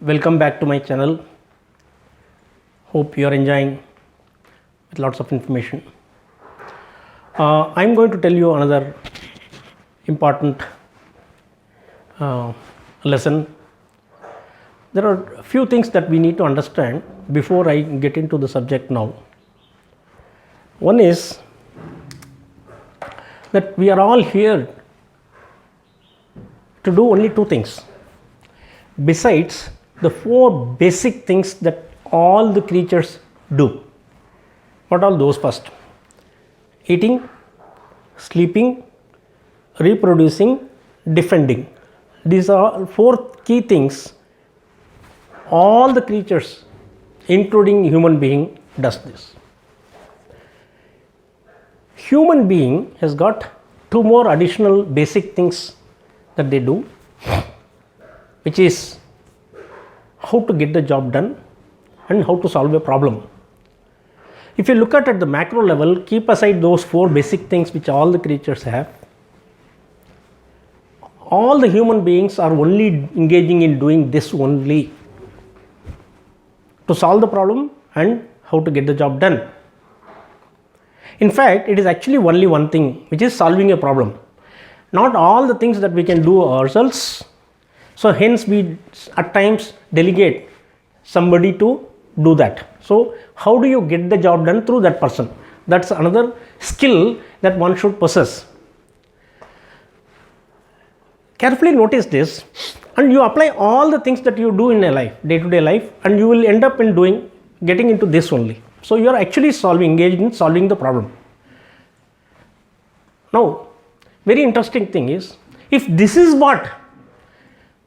Welcome back to my channel. Hope you are enjoying with lots of information. I am going to tell you another important lesson. There are a few things that we need to understand before I get into the subject now. One is that we are all here to do only two things besides the four basic things that all the creatures do. What are those? First, eating, sleeping, reproducing, defending. These are four key things all the creatures, including human being, does this. Human being has got two more additional basic things that they do, which is how to get the job done and how to solve a problem. If you look at the macro level, keep aside those four basic things which all the creatures have. All the human beings are only engaging in doing this only, to solve the problem and how to get the job done. In fact, it is actually only one thing, which is solving a problem. Not all the things that we can do ourselves. So hence we at times delegate somebody to do that. So how do you get the job done? Through that person. That's another skill that one should possess. Carefully notice this, and you apply all the things that you do in a life, day-to-day life, and you will end up in getting into this only. So you are actually engaged in solving the problem. Now, very interesting thing is, if this is what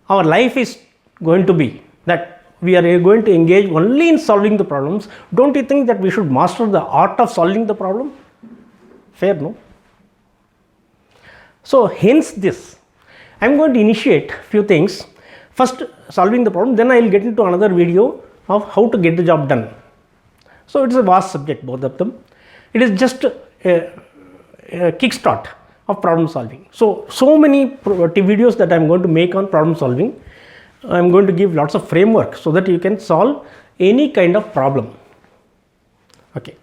our life is going to be, that we are going to engage only in solving the problems, don't you think that we should master the art of solving the problem? Fair, no? So hence this, I am going to initiate few things. First, solving the problem, then I will get into another video of how to get the job done. So it is a vast subject, both of them. It is just a kickstart of problem solving. So many videos that I am going to make on problem solving. I am going to give lots of framework so that you can solve any kind of problem. Okay.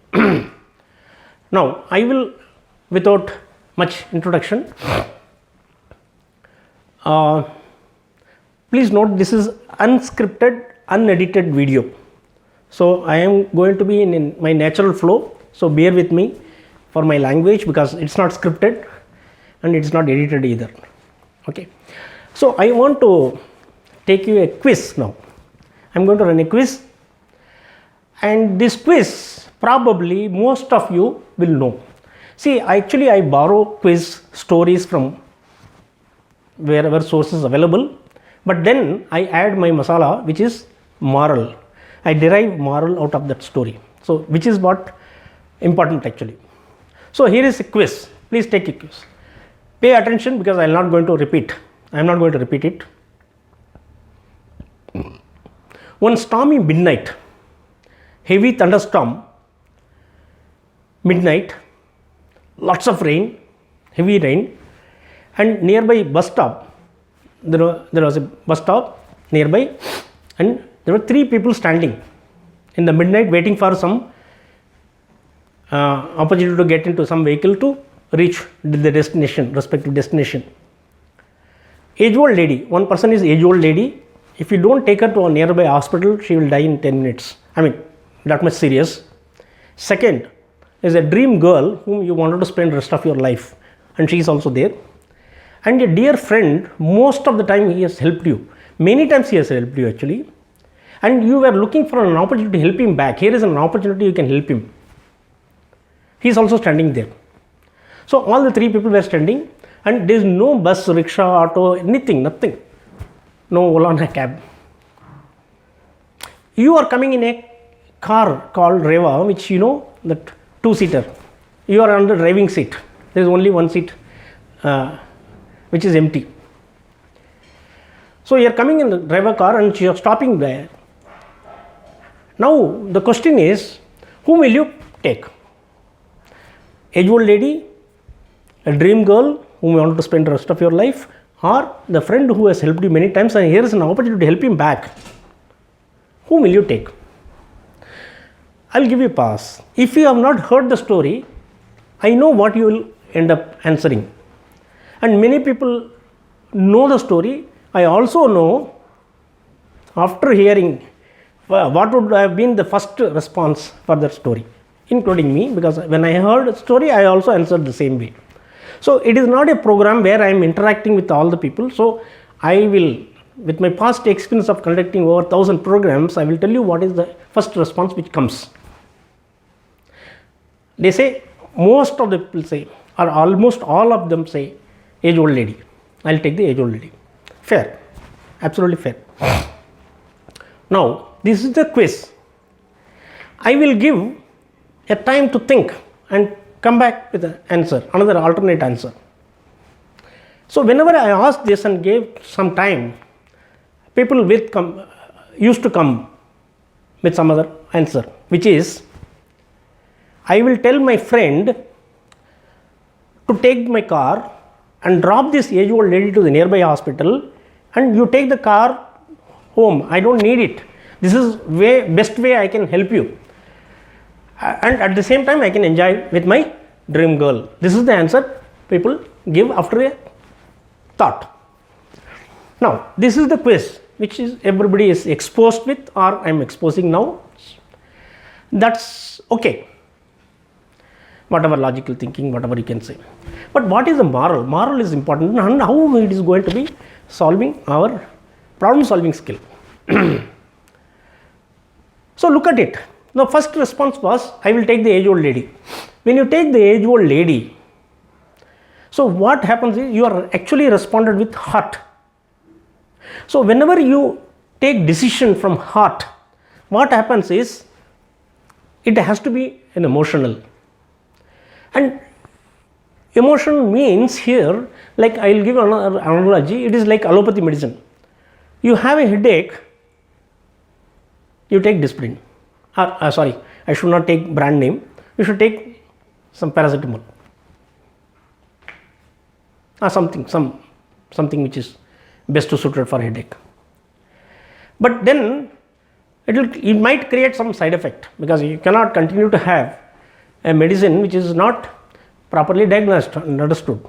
Now I will, without much introduction, please note this is unscripted, unedited video. So I am going to be in my natural flow. So bear with me for my language, because it's not scripted and it's not edited either. Okay. So I want to take you a quiz now. I'm going to run a quiz, and this quiz probably most of you will know. See, actually I borrow quiz stories from wherever sources available, but then I add my masala, which is moral. I derive moral out of that story. So which is what important actually. So here is a quiz. Please take a quiz. Pay attention, because I am not going to repeat. I am not going to repeat it. One stormy midnight, heavy thunderstorm, midnight, lots of rain, heavy rain, and nearby bus stop, there was a bus stop nearby, and there were three people standing in the midnight waiting for some opportunity to get into some vehicle to reach the destination, respective destination. Age old lady, one person is age old lady. If you don't take her to a nearby hospital, she will die in 10 minutes. I mean, that much serious. Second is a dream girl whom you wanted to spend the rest of your life, and she is also there. And a dear friend, most of the time he has helped you. Many times he has helped you actually. And you were looking for an opportunity to help him back. Here is an opportunity, you can help him. He is also standing there. So all the three people were standing, and there is no bus, rickshaw, auto, anything, nothing. No Ola, no cab. You are coming in a car called Reva, which you know, that two-seater. You are on the driving seat. There is only one seat which is empty. So you are coming in the driver car and you are stopping there. Now the question is, whom will you take? Age old lady, a dream girl whom you want to spend the rest of your life, or the friend who has helped you many times and here is an opportunity to help him back. whom will you take? I will give you a pass. If you have not heard the story, I know what you will end up answering. And many people know the story. I also know, after hearing, what would have been the first response for that story, including me, because when I heard the story, I also answered the same way. So it is not a program where I am interacting with all the people. So I will, with my past experience of conducting over 1,000 programs, I will tell you what is the first response which comes. They say, most of the people say, or almost all of them say, age old lady. I will take the age old lady. Fair, absolutely fair. Now, this is the quiz. I will give a time to think and come back with an answer, another alternate answer. So whenever I asked this and gave some time, people used to come with some other answer, which is, I will tell my friend to take my car and drop this age old lady to the nearby hospital, and you take the car home. I don't need it. This is best way I can help you, and at the same time I can enjoy with my dream girl. This is the answer people give after a thought. Now this is the quiz which is everybody is exposed with, or I am exposing now. That's okay, whatever logical thinking, whatever you can say. But what is the moral? Moral is important, and how it is going to be solving our problem solving skill. So look at it. The first response was, I will take the age old lady. When you take the age old lady, so what happens is you are actually responded with heart. So whenever you take decision from heart, what happens is it has to be an emotional. And emotion means here, like I will give another analogy, it is like allopathy medicine. You have a headache, you take Disprin. Sorry, I should not take brand name. You should take some paracetamol. Something which is best suited for headache. But then it might create some side effect, because you cannot continue to have a medicine which is not properly diagnosed and understood.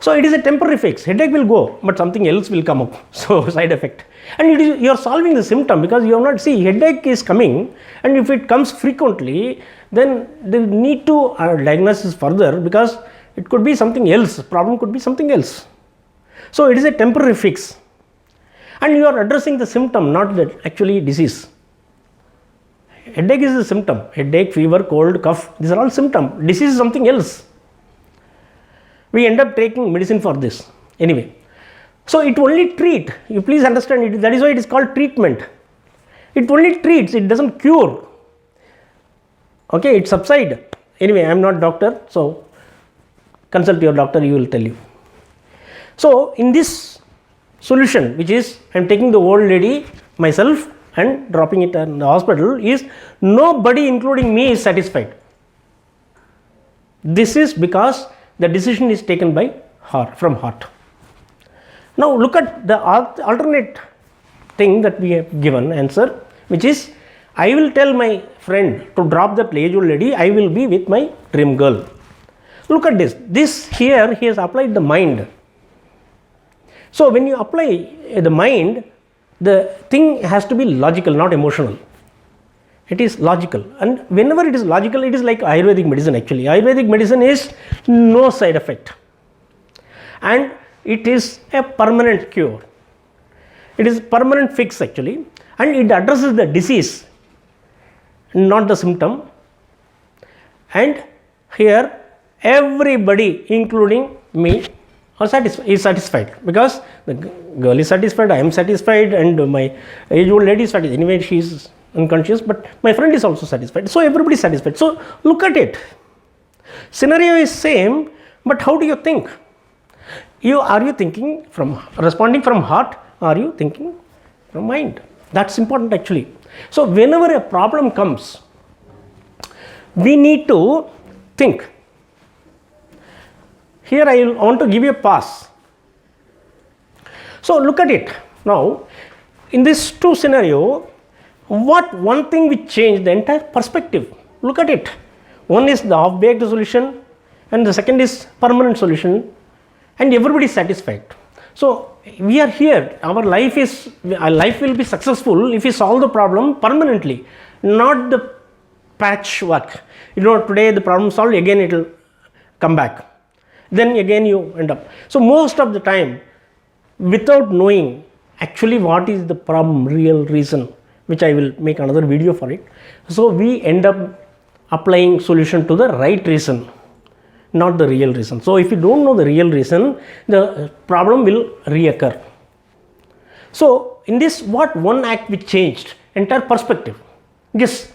So it is a temporary fix. Headache will go, but something else will come up. So side effect. And you are solving the symptom, because you have not see headache is coming, and if it comes frequently, then the need to diagnose further, because it could be something else. Problem could be something else. So it is a temporary fix, and you are addressing the symptom, not the actually disease. Headache is a symptom. Headache, fever, cold, cough, these are all symptoms. Disease is something else. We end up taking medicine for this. Anyway, so it only treat. You please understand it. That is why it is called treatment. It only treats. It doesn't cure. Okay, it subsides. Anyway, I am not doctor, so consult your doctor. He will tell you. So in this solution, which is I am taking the old lady myself and dropping it in the hospital, is nobody including me is satisfied. This is because the decision is taken by heart, from heart. Now look at the alternate thing that we have given answer, which is I will tell my friend to drop that age old lady, I will be with my dream girl. Look at this. This here he has applied the mind. So when you apply the mind, the thing has to be logical, not emotional. It is logical, and whenever it is logical, it is like Ayurvedic medicine actually. Ayurvedic medicine is no side effect, and it is a permanent cure. It is permanent fix actually, and it addresses the disease, not the symptom. And here everybody including me is satisfied, because the girl is satisfied, I am satisfied, and my age old lady is satisfied. Anyway, she is unconscious, but my friend is also satisfied. So everybody is satisfied. So look at it. Scenario is same, but how do you think? Are you thinking from responding from heart? Are you thinking from mind? That's important actually. So whenever a problem comes, we need to think. Here I want to give you a pass. So look at it. Now in this two scenario, what one thing which changed the entire perspective. Look at it. One is the half-baked solution and the second is permanent solution, and everybody is satisfied. So we are here, our life will be successful if we solve the problem permanently, not the patchwork. Today the problem solved, again it will come back, then again you end up. So most of the time, without knowing actually what is the problem, real reason, which I will make another video for it. So we end up applying solution to the right reason, not the real reason. So if you don't know the real reason, the problem will reoccur. So in this, what one act which changed entire perspective? Guess.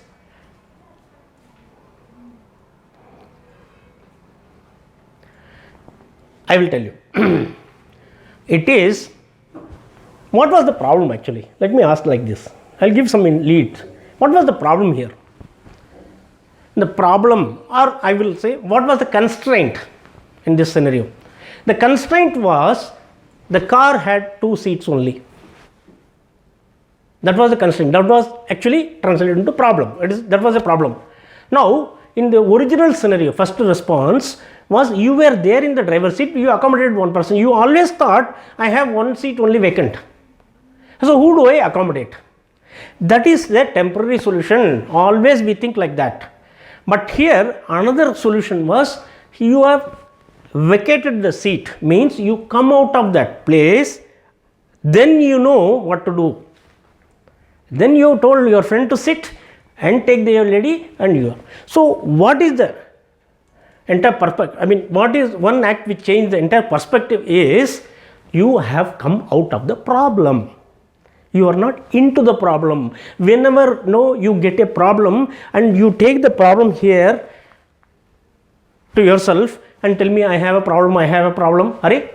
I will tell you. It is, what was the problem actually? Let me ask like this. I'll give some leads. What was the problem here? The problem, or I will say, what was the constraint in this scenario? The constraint was the car had 2 seats only. That was the constraint. That was actually translated into problem. That was a problem. Now, in the original scenario, first response was you were there in the driver's seat, you accommodated one person. You always thought, I have 1 seat only vacant. So who do I accommodate? That is the temporary solution. Always we think like that. But here another solution was, you have vacated the seat, means you come out of that place, then you know what to do. Then you told your friend to sit and take the lady and you. So what is the entire perspective? I mean, what is one act which changed the entire perspective is, you have come out of the problem. You are not into the problem. Whenever you get a problem and you take the problem here to yourself and tell me, I have a problem, I have a problem. Arey,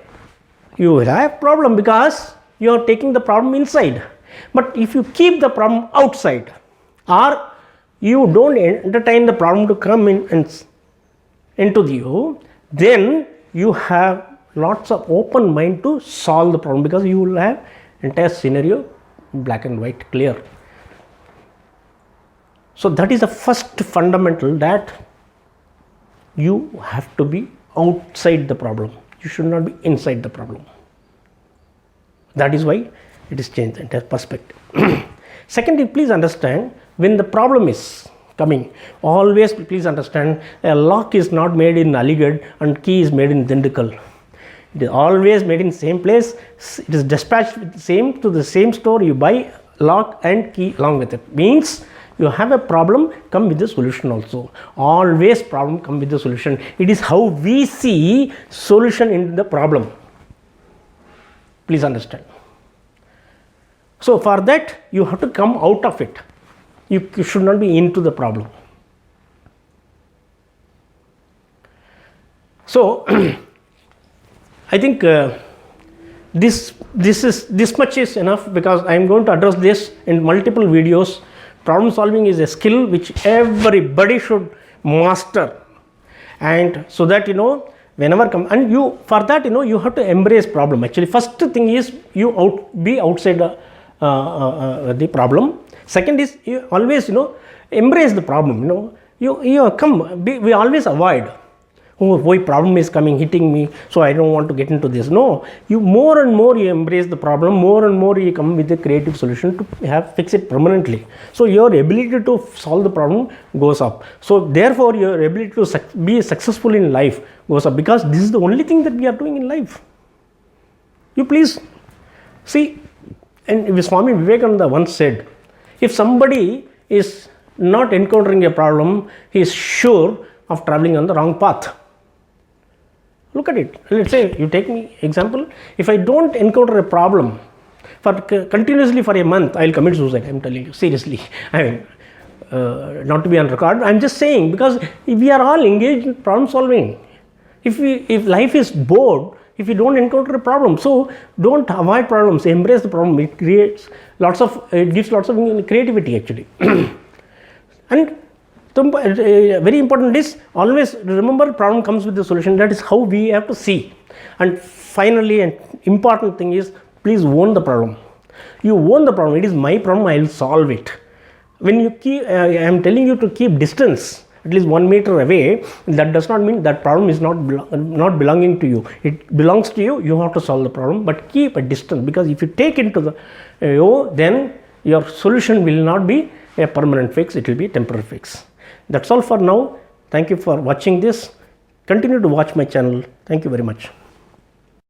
you will have a problem because you are taking the problem inside. But if you keep the problem outside, or you don't entertain the problem to come in and into you, then you have lots of open mind to solve the problem, because you will have entire scenario black and white clear. So that is the first fundamental, that you have to be outside the problem. You should not be inside the problem. That is why it is changed the entire perspective. Secondly, please understand, when the problem is coming, always please understand, a lock is not made in Aligarh and key is made in Dindukal. It is always made in same place. It is dispatched with to the same store. You buy lock and key along with it. Means you have a problem, come with the solution also. Always problem come with the solution. It is how we see solution in the problem. Please understand. So for that, you have to come out of it. You should not be into the problem. So I think this much is enough, because I am going to address this in multiple videos. Problem solving is a skill which everybody should master, and so that whenever come, and you, for that you have to embrace problem. Actually, first thing is you be outside the problem. Second is you always embrace the problem. You come, we always avoid, oh, why problem is coming, hitting me, so I don't want to get into this. No, you more and more you embrace the problem, more and more you come with a creative solution to fix it permanently. So your ability to solve the problem goes up. So therefore your ability to be successful in life goes up, because this is the only thing that we are doing in life. You please see, and Swami Vivekananda once said, if somebody is not encountering a problem, he is sure of traveling on the wrong path. Look at it. Let's say you take me example. If I don't encounter a problem continuously for a month, I will commit suicide. I am telling you seriously. I mean, not to be on record. I am just saying, because we are all engaged in problem solving. If life is bored, if you don't encounter a problem, so don't avoid problems. Embrace the problem. It gives lots of creativity actually. And very important is, always remember, problem comes with the solution. That is how we have to see. And finally, an important thing is, please own the problem. You own the problem. It is my problem, I will solve it. When you keep, I am telling you to keep distance at least 1 meter away, that does not mean that problem is not belonging to you. It belongs to you. You have to solve the problem, but keep a distance, because if you take into the then your solution will not be a permanent fix. It will be a temporary fix. That's all for now. Thank you for watching this. Continue to watch my channel. Thank you very much.